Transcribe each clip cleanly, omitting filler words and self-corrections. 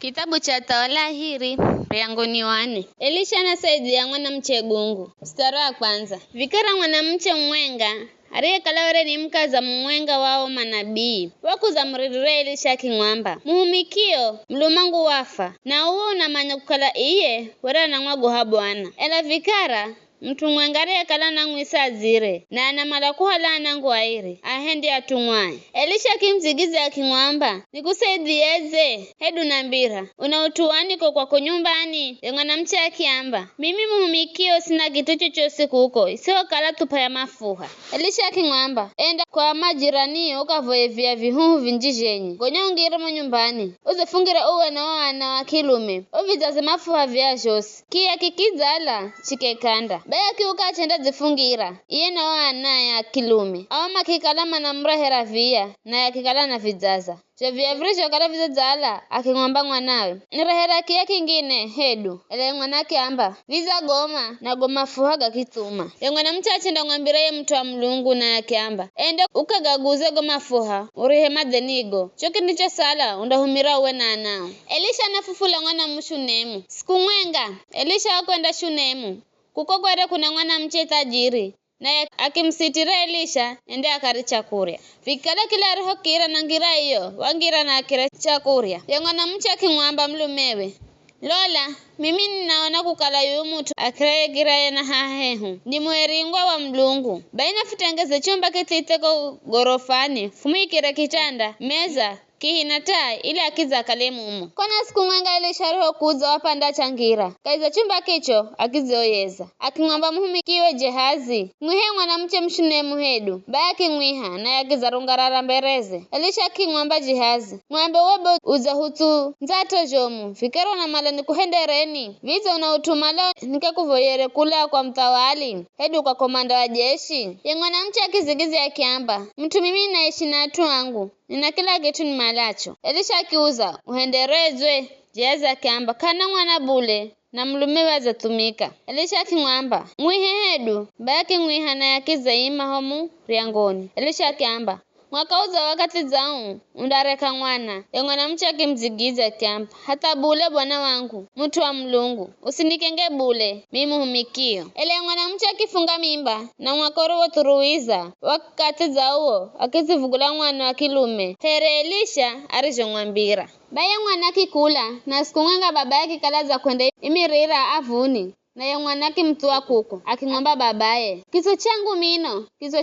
Kitabu cha Tawalahiri Yangoni wane. Elisha na Saidi ya mwana mchegungu. Mstari wa kwanza. Vikara mwanamche mwenga aliyekala ni mkaza mwenga wao manabii wakuza mririre Elisha kingwamba muhumikio mlumangu wafa na uo na manyakukala iye wera na mwago habwana ela vikara mtu mwengare kala na ngwisa zire na anamala kuhala nangu aire ahendi atungwae. Elisha kimzigiza akingwamba nikusaidieze hedu nambira unautuaniko kwa kunyumbani yengana mche akiamba mimi muhumikio sina kitu chochote kuko isio kala tupa ya mafuha. Elisha akingwamba enda kwa majirani ukavoe vya vihuhu vinjijenyi gonyongira manyumbani uzifungira uwe na wana wa kilume uvizaze mafuha vya josi kia kikizala chikekanda baya kiuka chenda zifungira iye na wana ya kilume awama kikalama na mrehera via na ya kikala na vizaza Jevia vrisho kala vizazala akingomba mwanawe nirehera kia kingine hedu ele mwanake amba viza goma na goma fuhaga kituma yengwana mchache ndangwambiraye mtu wa mlungu na yake amba ende ukagaguze goma fuha urihe madenigo choki nicho sala undahumira uwe na anao. Elisha nafufula mwana mshunemu siku mwenga Elisha wakwenda shunemu kukokwere kuna mwana mche tajiri na akimsitira Elisha ende akaricha kuria vikala kila roho kira na ngira iyo wangira na akira chakuria yangwana mcha kingwamba mlumewe Lola mimi ninaona kukala yu mtu akiraye giraye na hahehu ni mweringwa wa mlungu baina fitengeze chumba kititeko gorofani fumikira kitanda meza kihinata ile akiza kalemumu kona siku mwenga Elisha roho kuza wapanda changira kaiza chumba kicho akizoyeza akingwamba muhumikiwe Gehazi mwihe mwanamche mshune muhedu baki mwiha na yakiza rungarara mbereze. Elisha kingwamba Gehazi mwambe webe uza hutu nzato jomu fikero na malani kuhendereni viza unautumalo nikakuvoyere kula kwa mtawali hedu kwa komanda wa jeshi ya mwanamche akizigizi ya kiamba mtu mimi naishi na atu wangu nina kila kitu ni malacho. Elisha akiuza uhenderezwe Gehazi akiamba kana mwana bule na mlumewe azatumika. Elisha akingwamba mwihehedu baki mwiha na yakiza ima homu riangoni. Elisha akiamba mwakauza wakati zao undareka mwana yengwana mcha akimzigiza akiamba hata bule bwana wangu mtu wa mlungu usinikenge bule mimi humikio ele yengwana mcha akifunga mimba na mwakoro woturuiza wakati zao akizivugula mwana wa kilume here Elisha arijongwambira baye mwana kikula na siku mwenga baba yake kalaza kwenda imirira avuni na ya mwanake mtua kuko akingomba babaye kiso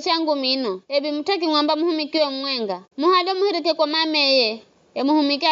changu mino ebi mtaki ngomba muhumikiwe mwenga muhado muhirike kwa mameye muhumike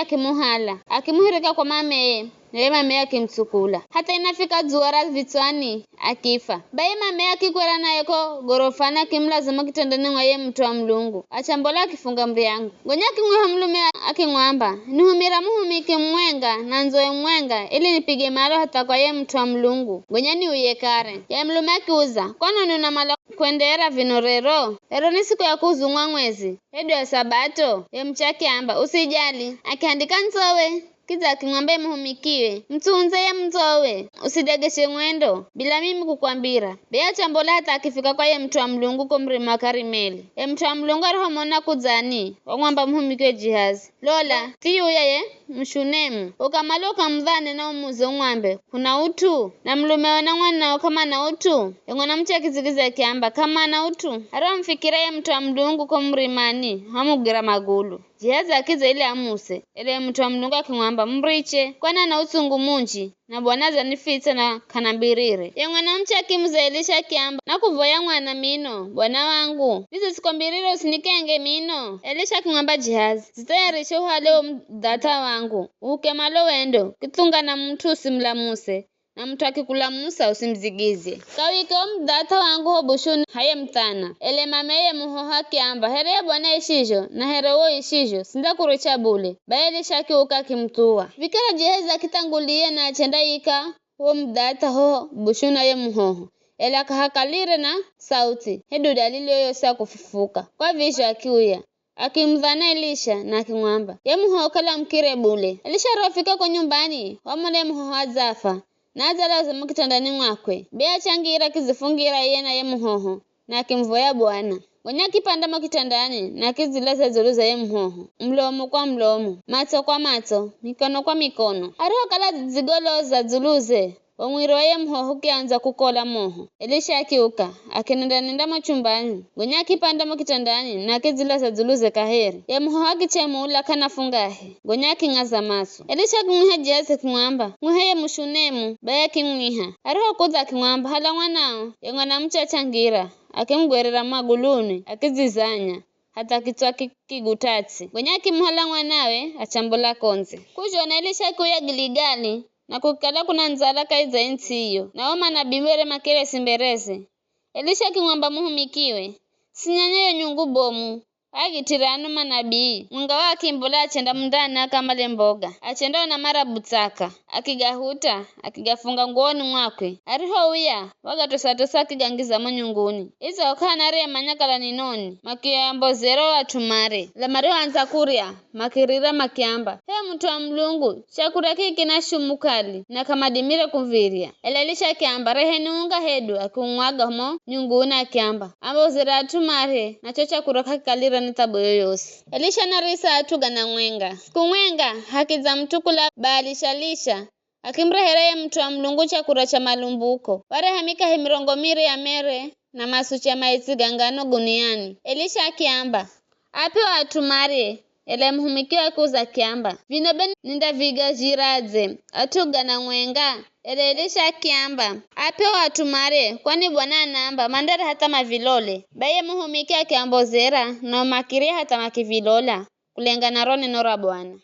akimuhirika kwa mameye na mame akimsukula hata inafika zuara vitwani akifa baye mame akikwera naye ko gorofana kimlazima kitendeni ngaye mtu wa mlungu achambola akifunga mriangu gonya kingwa mlume akingwamba nuhumira muhumike mwenga na nzoe mwenga ili nipige malo hata kwa ye mtu wa mlungu gonya ni uyekare ya mlume akiuza kono nuna mala kwendera vinorero ero ni siku ya kuzungwa mwezi hedu ya sabato ya mchake amba usijali akiandika nzowe kiza akingwambe muhumikiwe mtunze ya mzowe usidegeshe mwendo bila mimi kukwambira bea chambola hata akifika kwa ye mtu wa mlungu ko mrima Karimeli ye mtu wa mlungu roho mona kuzani wangwamba muhumikiwe Gehazi Lola tiyu yeye mshunemu ukamalo kamdhane na umuzo ngwambe kuna utu na mlume wana mwana kama na utu yengona mcha kizigiza kiamba kama na utu aro mfikira ye mtu wa mlungu ko mrimani hamugira magulu Gehazi akiza ile amuse ile mtu wa mlungu akingwamba mriche kwana na utungu munji na bwanaza nifitse na kanambirire yengwana mcha kimza Elisha kiamba nakuvoya mwana mino bwana wangu nizo sikombirire usinikenge mino. Elisha kingwamba Gehazi zitayarishe uhale mdata wangu ukemalo wendo kitunga na mtu usimlamuse na mtu akikulamusa usimzigize kawike mdata wangu hobushuni haye mtana ele mameye muhoha kiamba here bwana ishijo na here wo ishijo sinda kuricha bule baeli shaki uka kimtua vikara Gehazi akitangulie na achenda yika wo mdata ho bushuna ye muhoho ele akahakalire na sauti hedu dalili yoyo sa kufufuka kwa visho akiuya akimdhana Elisha na akingwamba ye muhoho kala mkire bule. Elisha rafika kwa nyumbani wamole muhoho azafa na azala kitandani mwakwe bea changira kizifungira yena ye muhoho na akimvoya bwana Gonya kipandamo kitandani na kizilaza zuluza ye mhoho. Mlomo kwa mlomo, macho kwa macho, mikono kwa mikono. Ariho kala zigoloza zuluze. Omwiro ye mhoho kianza kukola moho. Elisha akiuka, akinenda machumbani. Gonya kipandamo kitandani na kizilaza zuluze kaheri. Ye mhoho akichemula kana fungahe. Gonya kingaza maso. Elisha kimwiha jeze kimwamba. Mwihe ye mushunemu, baya kimwiha. Ariho kuza kimwamba hala mwanao. Ye mwana mchachangira. Akimgwerera maguluni, akizizanya. Hata kichwa kigutatsi. Gonya kimhala mwanawe, achambula konze. Kujona Elisha kuya giligali. Na kukala kuna nzala kaiza insi iyo. Na oma na bimwere makere simbereze. Elisha kimwamba muhumikiwe. Sinyanyayo nyungu bomu. Agitirano manabii. Munga wa kimbula achenda mundani akamale mboga. Achenda na mara butsaka. Akigahuta, akigafunga nguoni mwakwe. Ariho uya, wagatosa akigangiza manyunguni. Iza okana re manyakala ninoni. Makiyambo zero atumare. La mariho anza kuria, makirira makiamba. He mtu wa mlungu, chakura kiki na shumukali. Na kamadimire kuviria. Elisha kiamba reheni unga hedu akumwaga homo nyunguni akiamba. Ambo zero atumare, na chocha kuraka kalira nitabo yoyose. Elisha na risa atuga na mwenga. Kumwenga, haki za mtukula balishalisha. Akimrehereye mtu wa mlungu chakura cha malumbuko. Ware hamika himirongo mire ya mere na masuchi ya maiti gangano guniani. Elisha akiamba. Apewa atumare. Ele mhumikiwa kuza kiamba. Vinobe ninda viga jiraze. Atuga na mwenga. Ele Elisha akiamba. Apewa atumare. Kwani bwana anaamba. Mandara hata mavilole. Baye mhumikiwa kiambozera. Na makiri hata makivilola. Kulenga na roni nora bwana.